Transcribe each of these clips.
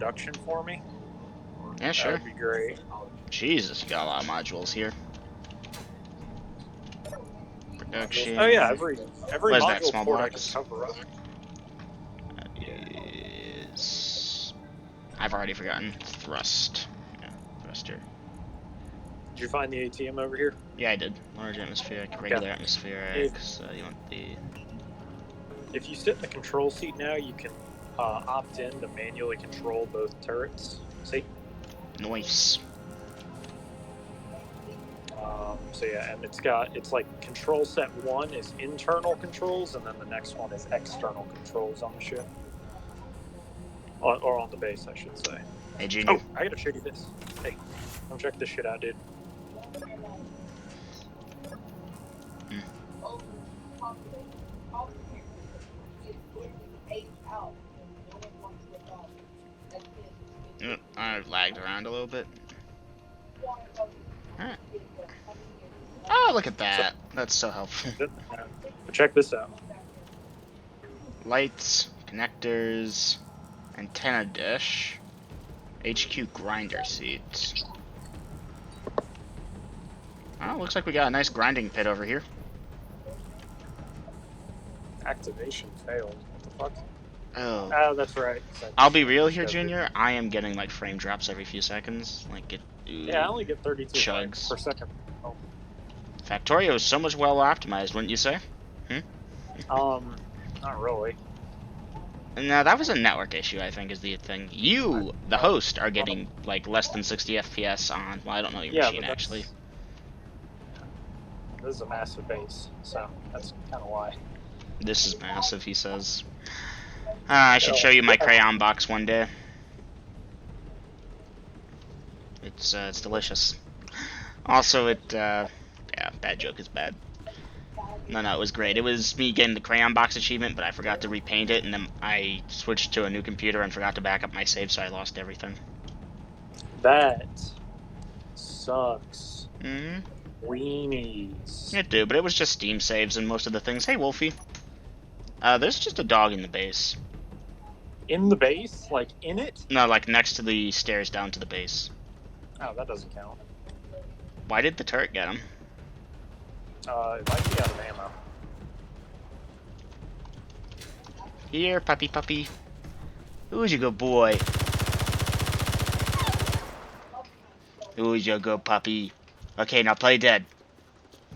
production for me? Yeah, sure. That would be great. Jesus, you got a lot of modules here. Production. Oh yeah, every What is that, module small port I blocks? can cover up. That is... I've already forgotten. Thrust. Yeah, thruster. Did you find the ATM over here? Yeah, I did. Large atmospheric, regular atmospheric. So you want the... If you sit in the control seat now, you can opt in to manually control both turrets. See? Nice. So yeah, and it's like control set 1 is internal controls, and then the next one is external controls on the ship. Or on the base, I should say. Hey, Junior. Oh, I gotta show you this. Hey, come check this shit out, dude. I lagged around a little bit. Alright. Oh, look at that. That's so helpful. But check this out. Lights, connectors, antenna dish, HQ grinder seat. Oh, looks like we got a nice grinding pit over here. Activation failed. What the fuck? Oh. Oh, that's right. I'll be real here, Junior. I am getting like frame drops every few seconds. Like it. Yeah, I only get 32 chugs frames per second. Oh. Factorio is so much well optimized, wouldn't you say? Not really. No, that was a network issue, I think, is the thing. You, the host, are getting like less than 60 FPS on. Well, I don't know your machine actually. This is a massive base, so that's kind of why. This is massive, he says. I should show you my crayon box one day. It's delicious. Also, yeah, bad joke is bad. No, it was great. It was me getting the crayon box achievement, but I forgot to repaint it, and then I switched to a new computer and forgot to back up my save, so I lost everything. That sucks. Mm-hmm. Weenies. It do, but it was just Steam saves and most of the things. Hey, Wolfie. There's just a dog in the base. In the base? Like, in it? No, like next to the stairs down to the base. Oh, that doesn't count. Why did the turret get him? It might be out of ammo. Here, puppy. Who's your good boy? Who's your good puppy? Okay, now play dead.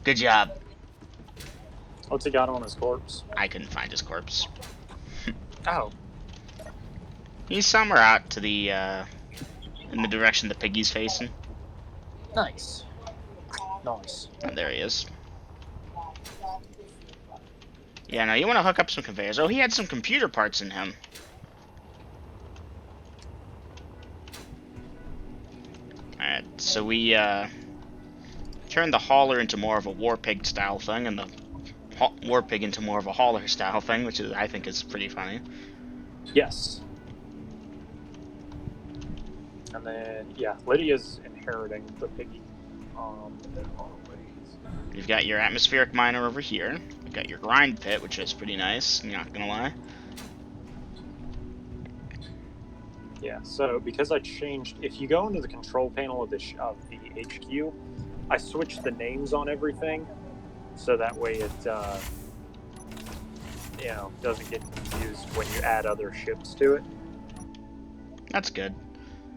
Good job. What's he got on his corpse? I couldn't find his corpse. Oh. He's somewhere out to the, in the direction the piggy's facing. Nice. Nice. Oh, there he is. Yeah, now you want to hook up some conveyors. Oh, he had some computer parts in him. Alright, so we, turned the hauler into more of a war pig style thing, and the war pig into more of a hauler style thing, which is, I think is pretty funny. Yes. And then, yeah, Lydia's inheriting the piggy. You've got your atmospheric miner over here. You've got your grind pit, which is pretty nice, I'm not gonna lie. Yeah, so because I changed, if you go into the control panel of the HQ, I switched the names on everything, so that way it, you know, doesn't get confused when you add other ships to it. That's good.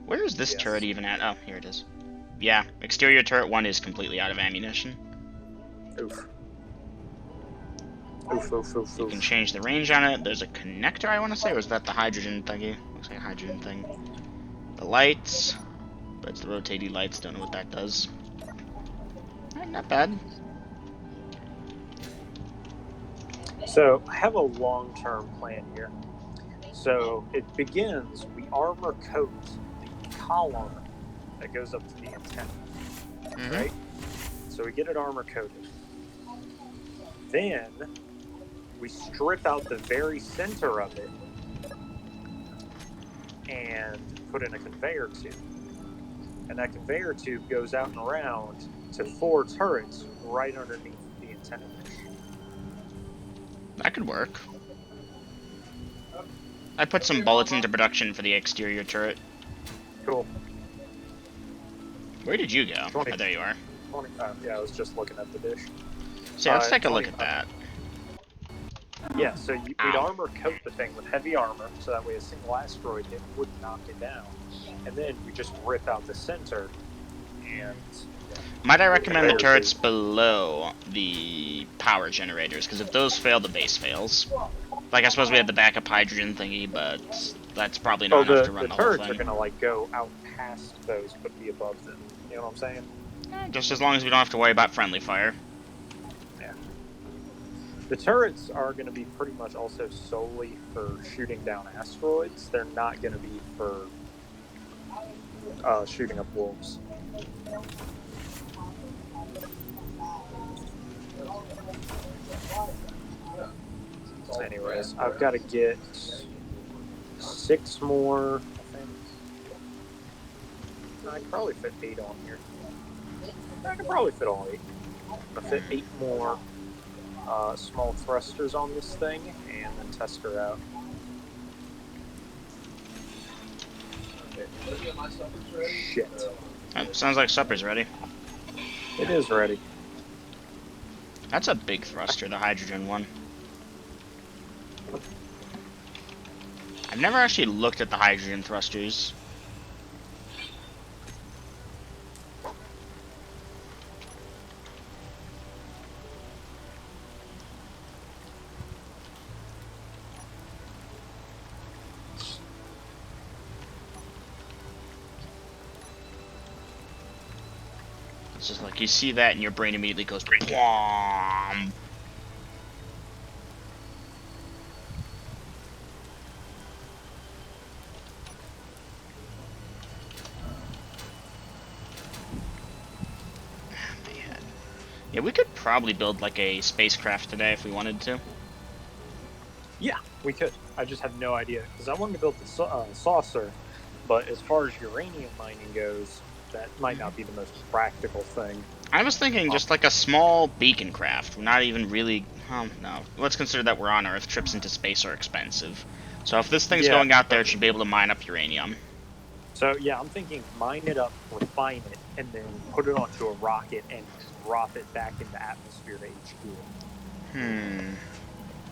Where is this turret even at? Oh, here it is. Yeah, exterior turret 1 is completely out of ammunition. Oof. Oof. You can change the range on it. There's a connector, I want to say, or is that the hydrogen thingy? Looks like a hydrogen thing. The lights. But it's the rotating lights, don't know what that does. Not bad. So, I have a long-term plan here. So, it begins, we armor coat the column that goes up to the antenna, right? So we get it armor coated. Then we strip out the very center of it and put in a conveyor tube. And that conveyor tube goes out and around to 4 turrets right underneath the antenna dish. That could work. I put some bullets into production for the exterior turret. Cool. Where did you go? 20, Oh, there you are. 25. Yeah, I was just looking at the dish. So let's take a look at 25. that. Yeah, so we'd Ow. armor coat the thing with heavy armor, so that way a single asteroid hit wouldn't knock it down. And then we just rip out the center, and... Might I recommend the There's turrets below the power generators, because if those fail, the base fails. Like, I suppose we have the backup hydrogen thingy, but that's probably not enough to run the whole turrets thing. are gonna, like, go out past those, but be above them. You know what I'm saying? Just as long as we don't have to worry about friendly fire. Yeah. The turrets are gonna be pretty much also solely for shooting down asteroids. They're not gonna be for shooting up wolves. Anyways, I've got to get 6 more, I think. I can probably fit 8 on here. I can probably fit all 8. I'll fit 8 more small thrusters on this thing, and then test her out. Shit. Sounds like supper's ready. It is ready. That's a big thruster, the hydrogen one. I've never actually looked at the hydrogen thrusters. It's just like you see that and your brain immediately goes BWOM! Yeah, we could probably build like a spacecraft today if we wanted to. Yeah, we could. I just have no idea, because I wanted to build the saucer, but as far as uranium mining goes, that might not be the most practical thing. I was thinking just like a small beacon craft. We're not even really... no. Let's consider that we're on Earth. Trips into space are expensive. So if this thing's going out there, it should be able to mine up uranium. So, yeah, I'm thinking mine it up, refine it, and then put it onto a rocket and drop it back into atmosphere to HQ.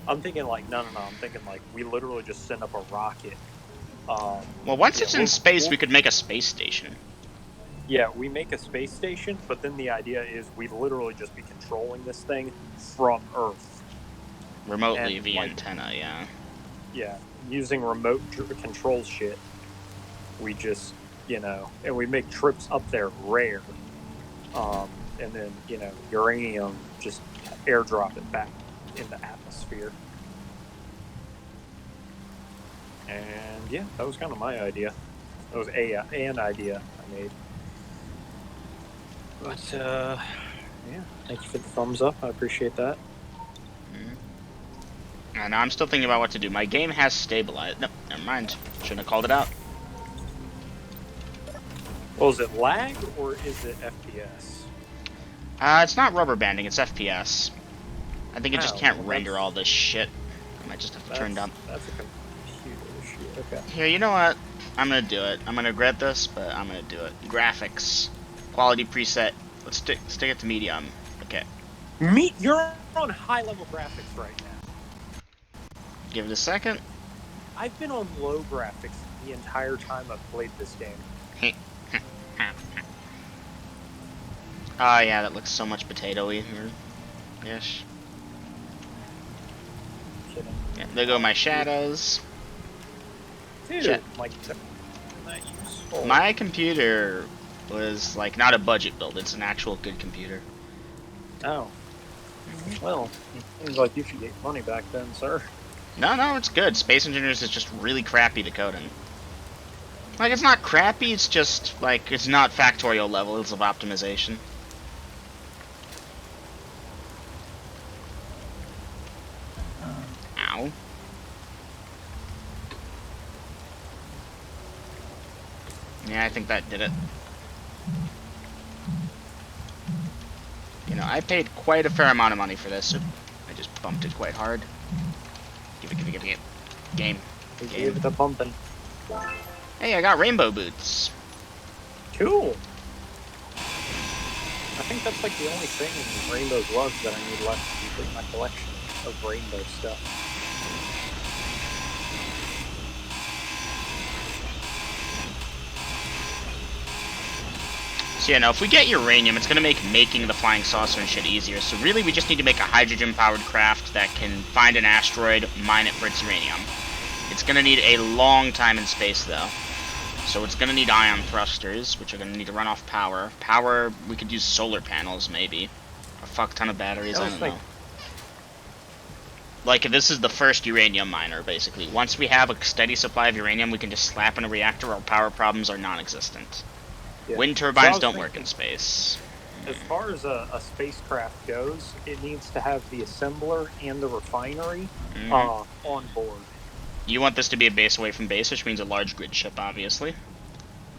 I'm thinking like, no. I'm thinking like, we literally just send up a rocket. Well, once it's in space, we could make a space station. Yeah, we make a space station, but then the idea is we literally just be controlling this thing from Earth. Remotely And, via like, antenna, yeah. Yeah, using remote control shit. We just, and we make trips up there rare. And then, uranium, just airdrop it back in the atmosphere. And yeah, that was kind of my idea. That was an idea I made. But, yeah, thank you for the thumbs up. I appreciate that. And I'm still thinking about what to do. My game has stabilized. No, never mind. Shouldn't have called it out. Well, is it lag or is it FPS? It's not rubber banding, it's FPS. I think it just can't render all this shit. I might just have to turn down. That's a computer issue. Okay. Here, you know what? I'm gonna do it. I'm gonna regret this, but I'm gonna do it. Graphics. Quality preset. Let's stick it to medium. Okay. You're on high-level graphics right now. Give it a second. I've been on low graphics the entire time I've played this game. Oh yeah, that looks so much potatoey. Ish. Kidding. Yeah, there go my shadows. Dude, like, not that useful. My computer was like not a budget build, it's an actual good computer. Oh. Well, it seems like you should get money back then, sir. No, it's good. Space Engineers is just really crappy to code in. Like, it's not crappy, it's just, like, it's not factorial levels of optimization. Ow. Yeah, I think that did it. You know, I paid quite a fair amount of money for this. I just bumped it quite hard. Give it. Game. We Okay. gave it a bumping. Hey, I got rainbow boots. Cool. I think that's like the only thing in Rainbow Gloves that I need left to complete my collection of rainbow stuff. So yeah, now if we get uranium, it's gonna make making the flying saucer and shit easier. So really, we just need to make a hydrogen-powered craft that can find an asteroid, mine it for its uranium. It's gonna need a long time in space, though. So it's gonna need ion thrusters, which are gonna need to run off power. Power, we could use solar panels, maybe. A fuck ton of batteries, I don't know. Like, this is the first uranium miner, basically. Once we have a steady supply of uranium, we can just slap in a reactor, our power problems are non-existent. Yeah. Wind turbines don't work in space. As far as a spacecraft goes, it needs to have the assembler and the refinery on board. You want this to be a base away from base, which means a large grid ship, obviously.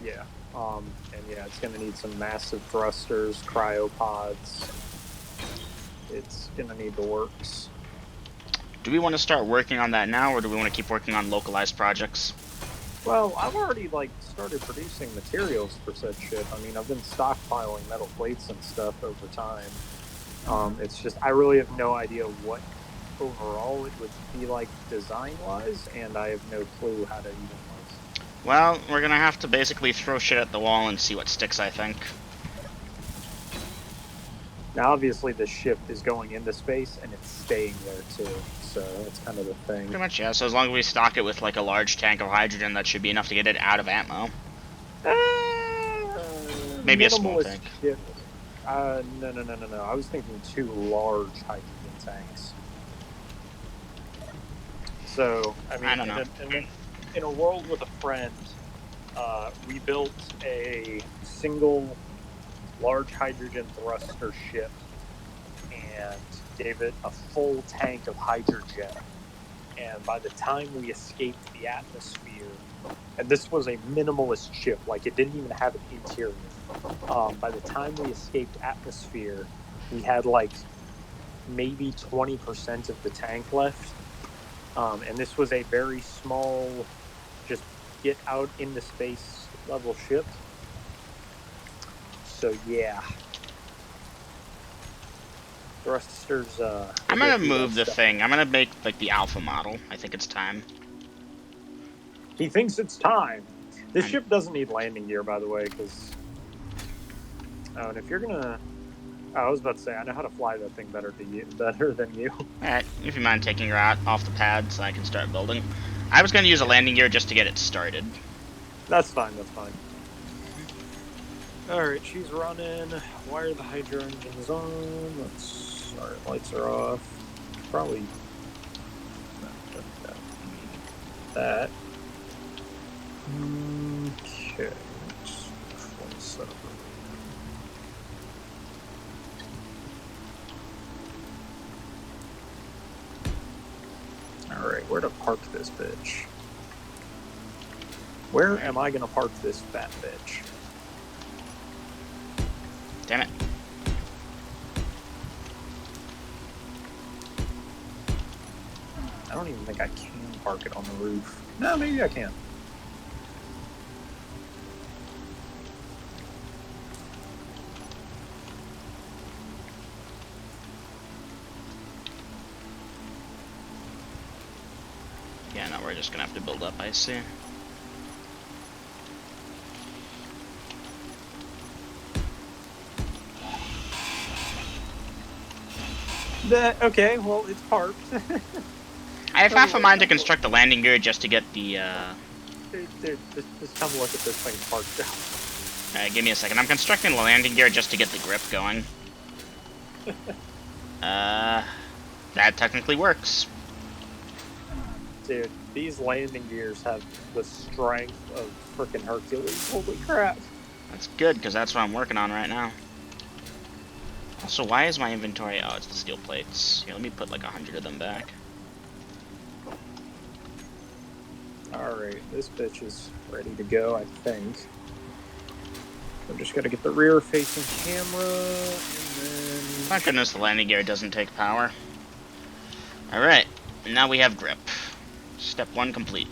Yeah. And yeah, it's going to need some massive thrusters, cryopods. It's going to need the works. Do we want to start working on that now, or do we want to keep working on localized projects? Well, I've already started producing materials for said ship. I mean, I've been stockpiling metal plates and stuff over time. It's just I really have no idea what overall it would be like design-wise, and I have no clue how to even Well, we're gonna have to basically throw shit at the wall and see what sticks, I think. Now, obviously, the ship is going into space, and it's staying there, too. So, that's kind of the thing. Pretty much, yeah. So as long as we stock it with, like, a large tank of hydrogen, that should be enough to get it out of ammo. Maybe a small tank. Ship. No. I was thinking 2 large hydrogen tanks. So, I mean, I don't know. In a world with a friend, we built a single large hydrogen thruster ship and gave it a full tank of hydrogen. And by the time we escaped the atmosphere, and this was a minimalist ship, like it didn't even have an interior. By the time we escaped atmosphere, we had like maybe 20% of the tank left. And this was a very small, just get out into space level ship. So yeah. Thrusters, I'm gonna move the thing. I'm gonna make, like, the alpha model. I think it's time. He thinks it's time. This ship doesn't need landing gear, by the way, because... Oh, and if you're gonna... Oh, I was about to say, I know how to fly that thing better than you. Alright, if you mind taking her out off the pad so I can start building. I was gonna use a landing gear just to get it started. That's fine, that's fine. Alright, she's running. Wire the hydro engines on. Alright, lights are off. Probably... that. Okay. Let's set up. Alright, where to park this bitch? Where am I gonna park this fat bitch? Damn it. I don't even think I can park it on the roof. No, maybe I can. Yeah, no, we're just gonna have to build up, I see. Okay, well, it's parked. I have half a mind to construct the landing gear just to get the, Dude, just come look at this thing parked out. Give me a second. I'm constructing the landing gear just to get the grip going. That technically works. Dude, these landing gears have the strength of frickin' Hercules. Holy crap. That's good, because that's what I'm working on right now. Also, why is my inventory... Oh, it's the steel plates. Here, let me put like 100 of them back. Alright, this bitch is ready to go, I think. I'm just gonna get the rear-facing camera, and then... Thank goodness the landing gear doesn't take power. Alright, and now we have grip. Step 1 complete.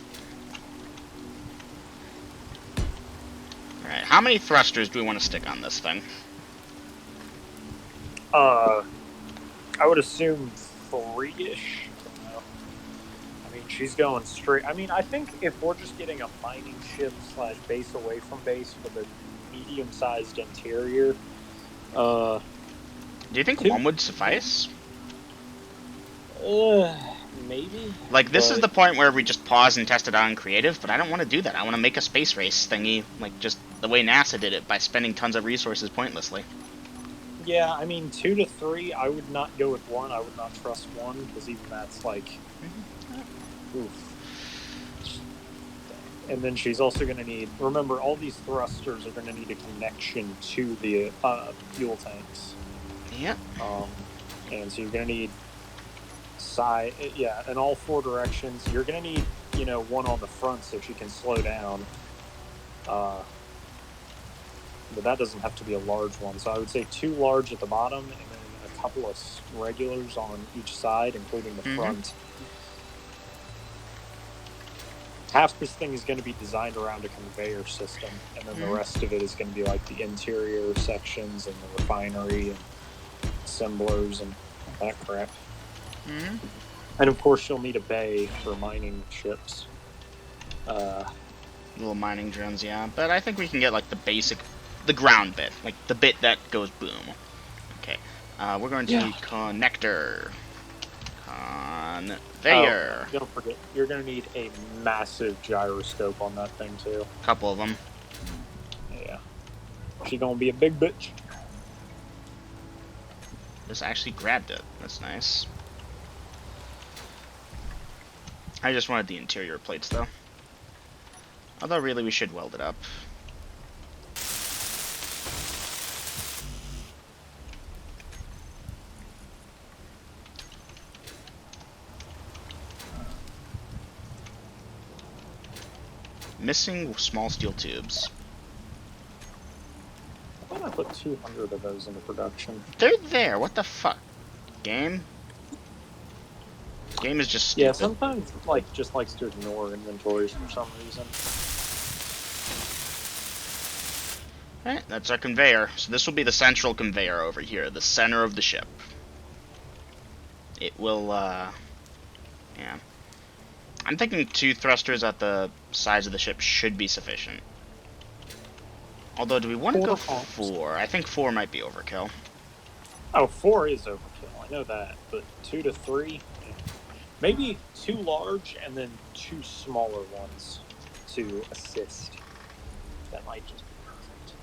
Alright, how many thrusters do we want to stick on this thing? I would assume 3-ish. I mean, she's going straight. I mean, I think if we're just getting a mining ship / base away from base with a medium-sized interior, Do you think 2? one would suffice? Maybe. Like, this is but- the point where we just pause and test it out in creative, but I don't want to do that. I want to make a space race thingy, like just the way NASA did it, by spending tons of resources pointlessly. Yeah, I mean, 2 to 3, I would not go with 1. I would not trust 1, because even that's like... Oof. And then she's also going to need... Remember, all these thrusters are going to need a connection to the fuel tanks. Yep. And so you're going to need... in all 4 directions. You're going to need, one on the front so she can slow down. But that doesn't have to be a large one. So I would say 2 large at the bottom, and then a couple of regulars on each side, including the front. Half this thing is going to be designed around a conveyor system, and then the rest of it is going to be like the interior sections and the refinery and assemblers and that crap. And of course, you'll need a bay for mining ships. Little mining drones, yeah. But I think we can get like the ground bit, like the bit that goes boom. Okay. We're going to need connector. Conveyor. Oh, don't forget, you're going to need a massive gyroscope on that thing too. Couple of them. Yeah. She's going to be a big bitch. This actually grabbed it. That's nice. I just wanted the interior plates though. Although really we should weld it up. Missing small steel tubes. Why not put 200 of those into production? They're there. What the fuck? Game? Game is just stupid. Yeah, sometimes just likes to ignore inventories for some reason. Alright, that's our conveyor. So this will be the central conveyor over here, the center of the ship. It will, yeah. I'm thinking 2 thrusters at the sides of the ship should be sufficient. Although, do we want to go 4? I think 4 might be overkill. Oh, 4 is overkill. I know that, but 2 to 3, maybe 2 large and then 2 smaller ones to assist. That might just be perfect.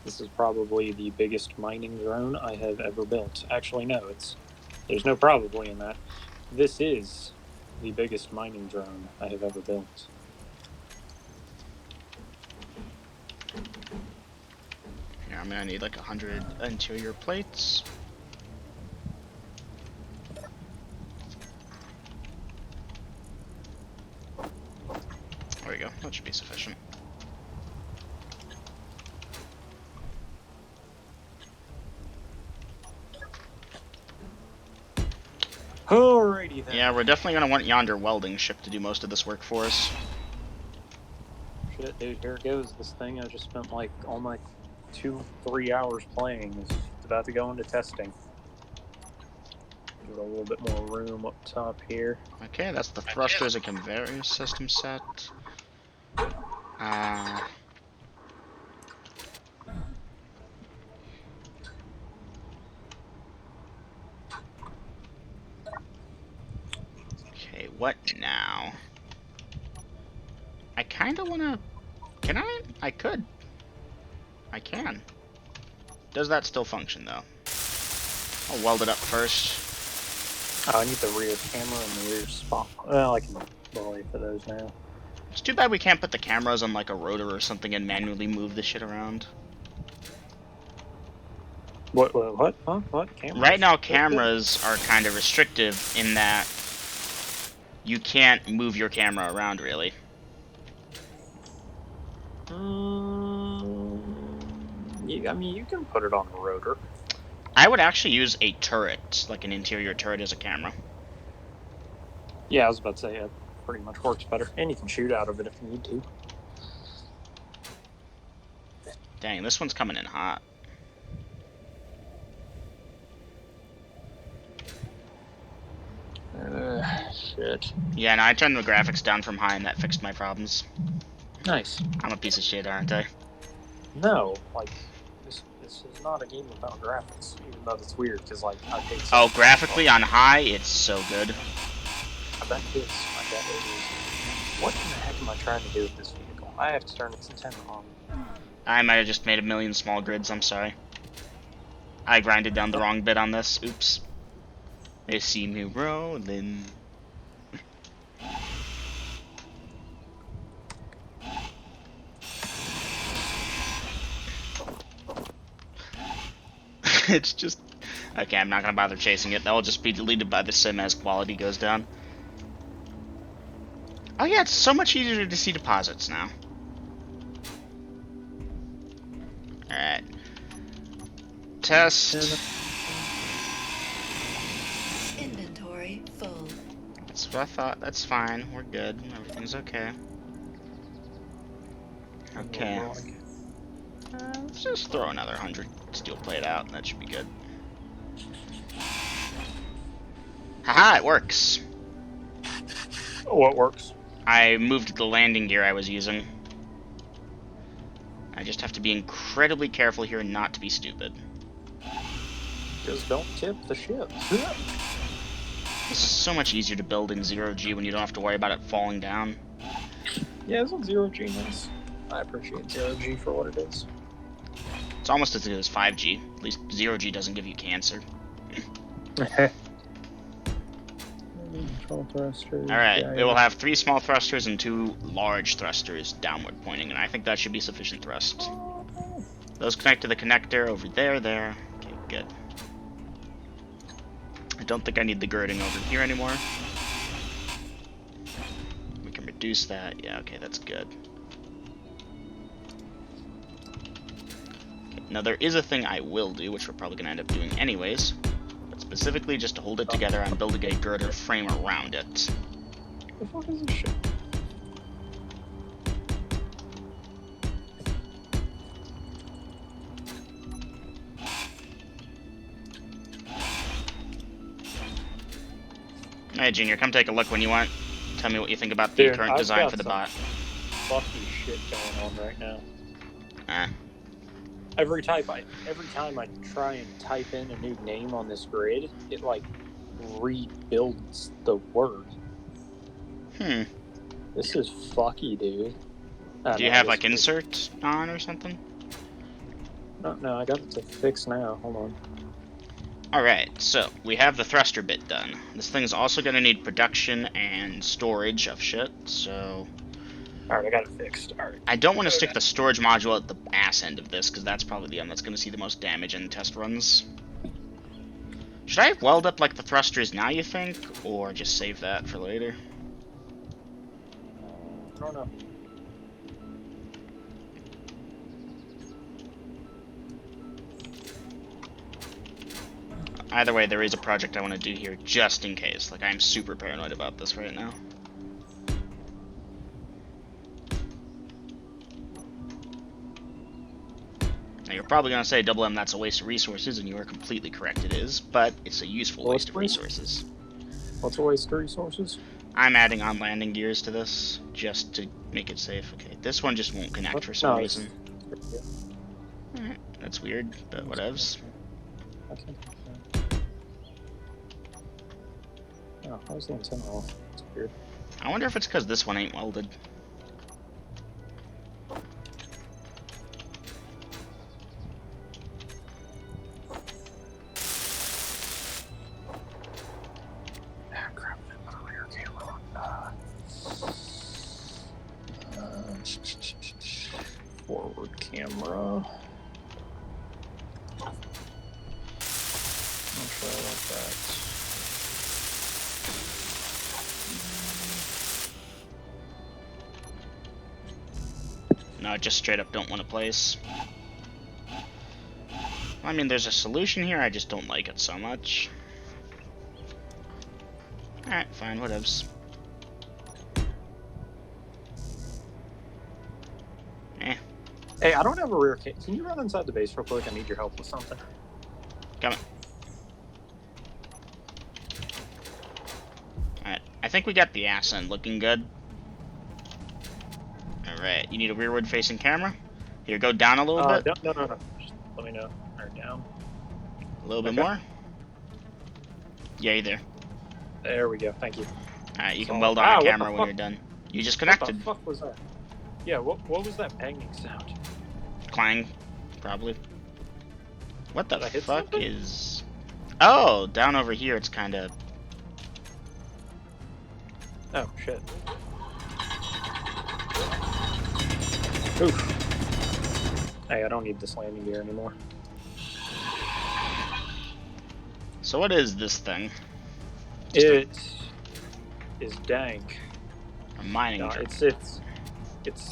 This is probably the biggest mining drone I have ever built. Actually, no, there's no probably in that. This is the biggest mining drone I have ever built. Here, I'm gonna need like 100 interior plates. There we go. That should be sufficient. Alrighty then. Yeah, we're definitely gonna want yonder welding ship to do most of this work for us. Shit, dude, here it goes. This thing I just spent like all my 2-3 hours playing is about to go into testing. Give it a little bit more room up top here. Okay, that's the thrusters and conveyor system set. Okay, what now? I kinda wanna... Can I? I could. I can. Does that still function, though? I'll weld it up first. Oh, I need the rear camera and the rear spot. Well, I can belay for those now. It's too bad we can't put the cameras on like a rotor or something and manually move the shit around. What? Huh? What? Cameras? Right now, cameras are kind of restrictive in that you can't move your camera around, really. I mean, you can put it on a rotor. I would actually use a turret, like an interior turret, as a camera. Yeah, I was about to say it pretty much works better, and you can shoot out of it if you need to. Dang, this one's coming in hot. Shit. Yeah, no, I turned the graphics down from high and that fixed my problems. Nice. I'm a piece of shit, aren't I? No, like, this is not a game about graphics, even though it's weird, because, like, I paid so Oh, graphically on high, it's so good. I bet it is. What in the heck am I trying to do with this vehicle? I have to turn its antenna on. I might have just made a million small grids, I'm sorry. I grinded down the wrong bit on this, oops. They see me rolling. It's just... Okay, I'm not gonna bother chasing it. That'll just be deleted by the sim as quality goes down. Oh yeah, it's so much easier to see deposits now. Alright. Test. Inventory full. That's what I thought. That's fine. We're good. Everything's okay. Okay. Let's just throw another 100 steel plate out. That should be good. Haha, it works. What works? I moved the landing gear I was using. I just have to be incredibly careful here and not to be stupid. Just don't tip the ship. It's so much easier to build in 0G when you don't have to worry about it falling down. Yeah, isn't 0G nice? I appreciate 0G for what it is. It's almost as good as 5G. At least 0G doesn't give you cancer. Alright, it will have 3 small thrusters and 2 large thrusters downward pointing, and I think that should be sufficient thrust. Those connect to the connector over there. Okay, good. I don't think I need the girding over here anymore. We can reduce that. Yeah, okay, that's good. Okay, now there is a thing I will do, which we're probably going to end up doing anyways. But specifically just to hold it together, I'm building a girder frame around it. The fuck is this shit? Hey, Junior, come take a look when you want. Tell me what you think about the current design for the bot. Fucky shit going on right now. Ah. Every time I try and type in a new name on this grid, it like rebuilds the word. This is fucky, dude. Do you have like insert on or something? No, I got it to fix now. Hold on. Alright, so we have the thruster bit done. This thing's also going to need production and storage of shit, so... Alright, I got it fixed. Alright. I don't want to stick the storage module at the ass end of this, because that's probably the end that's going to see the most damage in test runs. Should I weld up like the thrusters now, you think? Or just save that for later? I don't know. Either way, there is a project I want to do here just in case. Like, I'm super paranoid about this right now. Now, you're probably going to say, Double M, that's a waste of resources, and you are completely correct, it is, but it's a useful waste of resources. What's a waste of resources? I'm adding on landing gears to this, just to make it safe. Okay, this one just won't connect for some reason. Alright, that's weird, but whatevs. Oh, how's the antenna off? It's weird. I wonder if it's because this one ain't welded. camera. Not sure I like that. No, I just straight up don't want to place. I mean, there's a solution here, I just don't like it so much. Alright, fine, whatevs. Hey, I don't have a rear cam. Can you run inside the base real quick? I need your help with something. Coming. Alright, I think we got the ass end looking good. Alright, you need a rearward facing camera? Here, go down a little bit. No. Just let me know. Or down. A little bit more. Yeah, you're there. There we go. Thank you. Alright, you can weld on the camera when you're done. You just connected. What the fuck was that? Yeah, what was that banging sound? Clang, probably. What the Did I hit fuck something? is... Oh, down over here it's kinda... Oh, shit. Oof. Hey, I don't need this landing gear anymore. So what is this thing? It is dank. A mining No, drone.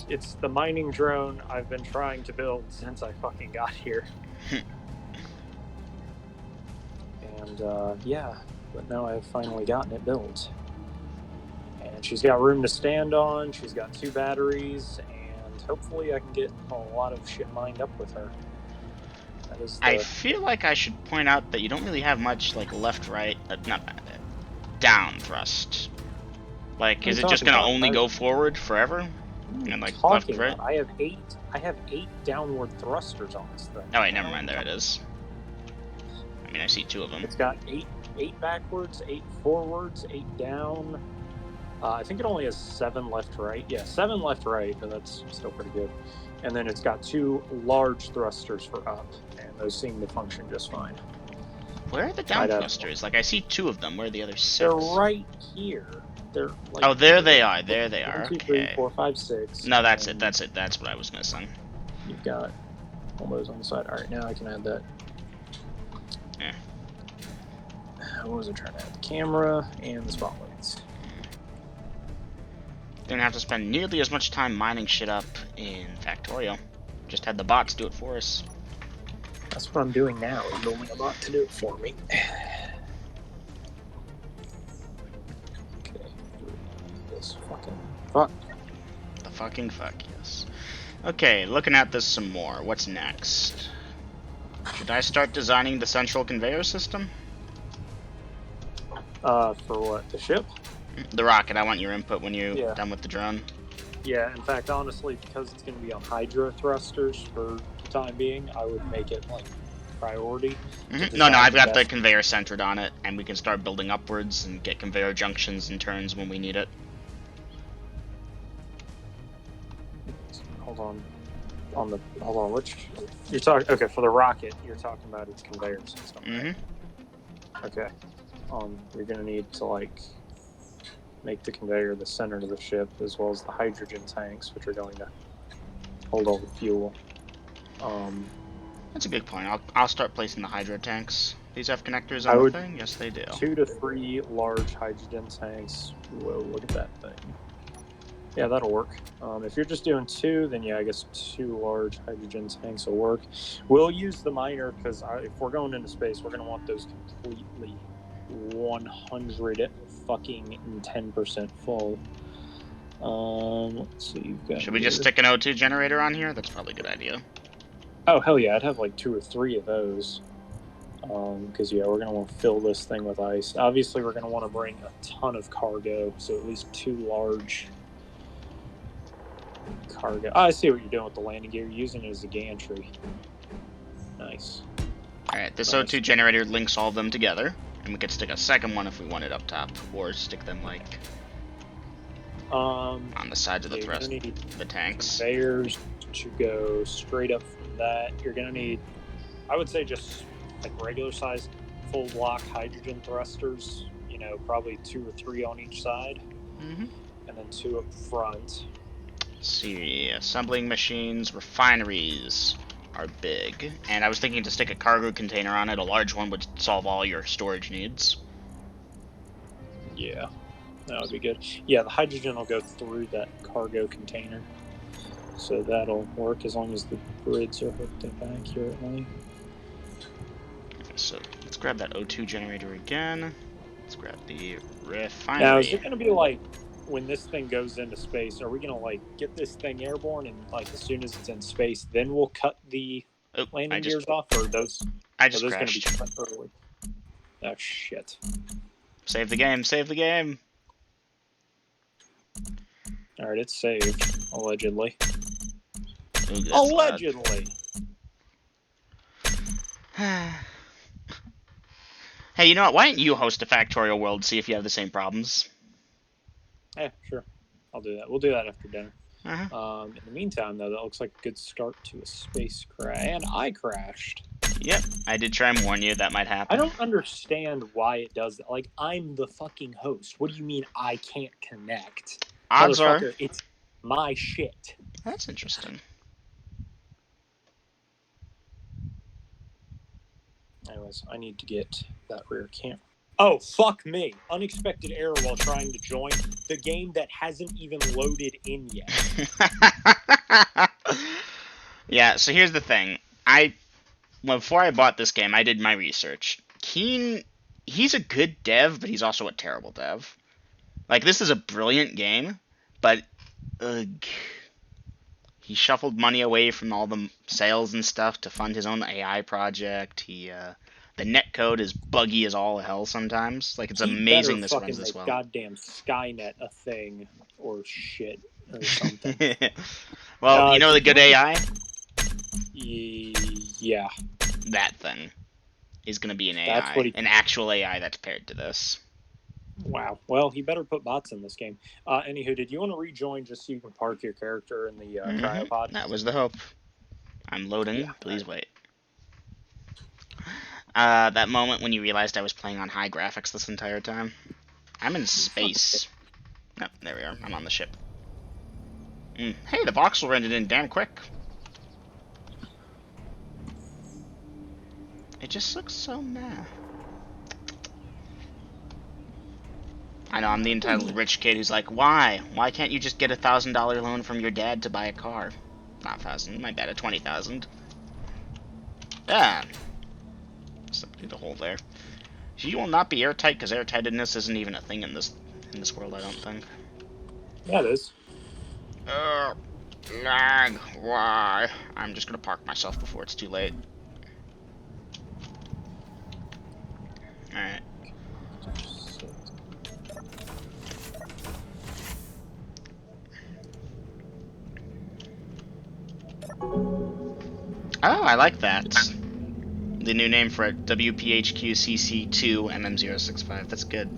it's the mining drone I've been trying to build since I fucking got here. And yeah, but now I've finally gotten it built. And she's got room to stand on, she's got 2 batteries, and hopefully I can get a lot of shit mined up with her. That is I feel like I should point out that you don't really have much, like, left-right, down thrust. Like, is it just gonna only go forward forever? And, like, left, right? I have 8 downward thrusters on this thing. Oh wait, never mind, there it is. I mean, I see 2 of them. It's got 8 backwards, 8 forwards, 8 down. I think it only has 7 left, right. Yeah, 7 left, right, but that's still pretty good. And then it's got 2 large thrusters for up, and those seem to function just fine. Where are the down thrusters? Like, I see 2 of them. Where are the other 6? They're right here. They're like, oh, there they are. There they are. 1, 2, Okay. 3, 4, 5, 6. No, that's it. That's it. That's what I was missing. You've got all those on the side. All right, now I can add that. Yeah. What was I trying to add? The camera and the spotlights. Didn't have to spend nearly as much time mining shit up in Factorio. Just had the bots do it for us. That's what I'm doing now, is building a bot to do it for me. Okay. This fucking fuck. The fucking fuck, yes. Okay, looking at this some more. What's next? Should I start designing the central conveyor system? For what? The ship? The rocket. I want your input when you're done with the drone. Yeah, in fact, honestly, because it's going to be on hydro thrusters for the time being, I would make it, like, priority. No, I've got the conveyor centered on it, and we can start building upwards and get conveyor junctions and turns when we need it. Hold on, which... You're talking... Okay, for the rocket, you're talking about its conveyor system. Mm-hmm. Okay. You're going to need to, like... make the conveyor the center of the ship, as well as the hydrogen tanks, which are going to hold all the fuel. That's a good point. I'll start placing the hydro tanks. These have connectors on the thing? Yes, they do. 2 to 3 large hydrogen tanks. Whoa, look at that thing. Yeah, that'll work. If you're just doing 2, then yeah, I guess 2 large hydrogen tanks will work. We'll use the miner, because if we're going into space, we're going to want those completely 100 fucking 10% full. Let's see. You've got Should we just stick an O2 generator on here? That's probably a good idea. Oh hell yeah! I'd have like 2 or 3 of those. Because yeah, we're gonna want to fill this thing with ice. Obviously, we're gonna want to bring a ton of cargo, so at least 2 large cargo. Oh, I see what you're doing with the landing gear. You're using it as a gantry. Nice. All right, this O2 generator links all of them together. And we could stick a second one if we wanted up top, or stick them like on the sides of the thrust, the tanks. Conveyors to go straight up from that. You're gonna need, I would say, just like regular sized full block hydrogen thrusters. You know, probably 2 or 3 on each side, Mm-hmm. and then 2 up front. Let's see, assembling machines, refineries are big. And I was thinking to stick a cargo container on it. A large one would solve all your storage needs. Yeah, that would be good. Yeah, the hydrogen will go through that cargo container. So that'll work as long as the grids are hooked up accurately. So let's grab that O2 generator again. Let's grab the refinery. Now, is it going to be like when this thing goes into space? Are we going to like get this thing airborne and like as soon as it's in space, then we'll cut the landing gears off, or those? I just are those going to crashed. be cut early? Oh shit! Save the game. Save the game. All right, it's saved allegedly. Ooh, that's Allegedly. Hey, you know what? Why don't you host a Factorial World, see if you have the same problems? Yeah, sure. I'll do that. We'll do that after dinner. Uh-huh. In the meantime, though, that looks like a good start to a space crash. And I crashed. Yep, I did try and warn you that might happen. I don't understand why it does that. Like, I'm the fucking host. What do you mean I can't connect? Odds are... it's my shit. That's interesting. Anyways, I need to get that rear camera. Oh, fuck me. Unexpected error while trying to join the game that hasn't even loaded in yet. Yeah, so here's the thing. Before I bought this game, I did my research. He's a good dev, but he's also a terrible dev. Like, this is a brilliant game, but he shuffled money away from all the sales and stuff to fund his own AI project. The netcode is buggy as all hell sometimes. Like, it's amazing this runs this well. Goddamn Skynet a thing or shit or something. Well, you know the good AI? Yeah. That thing is going to be an AI, an actual AI that's paired to this. Wow. Well, he better put bots in this game. Anywho, did you want to rejoin just so you can park your character in the cryopod? That was the hope. I'm loading. Yeah, please wait. That moment when you realized I was playing on high graphics this entire time. I'm in space. Oh, there we are. I'm on the ship. Hey, the voxel rendered in damn quick. It just looks so meh. I know, I'm the entitled rich kid who's like, why? Why can't you just get a $1,000 loan from your dad to buy a car? Not 1,000, my bad, 20,000. Ah. Slip through the hole there. You will not be airtight, because airtightedness isn't even a thing in this world, I don't think. Yeah, it is. Lag. Why? I'm just gonna park myself before it's too late. Alright. Oh, I like that. The new name for it, WPHQCC2 MM065. That's good.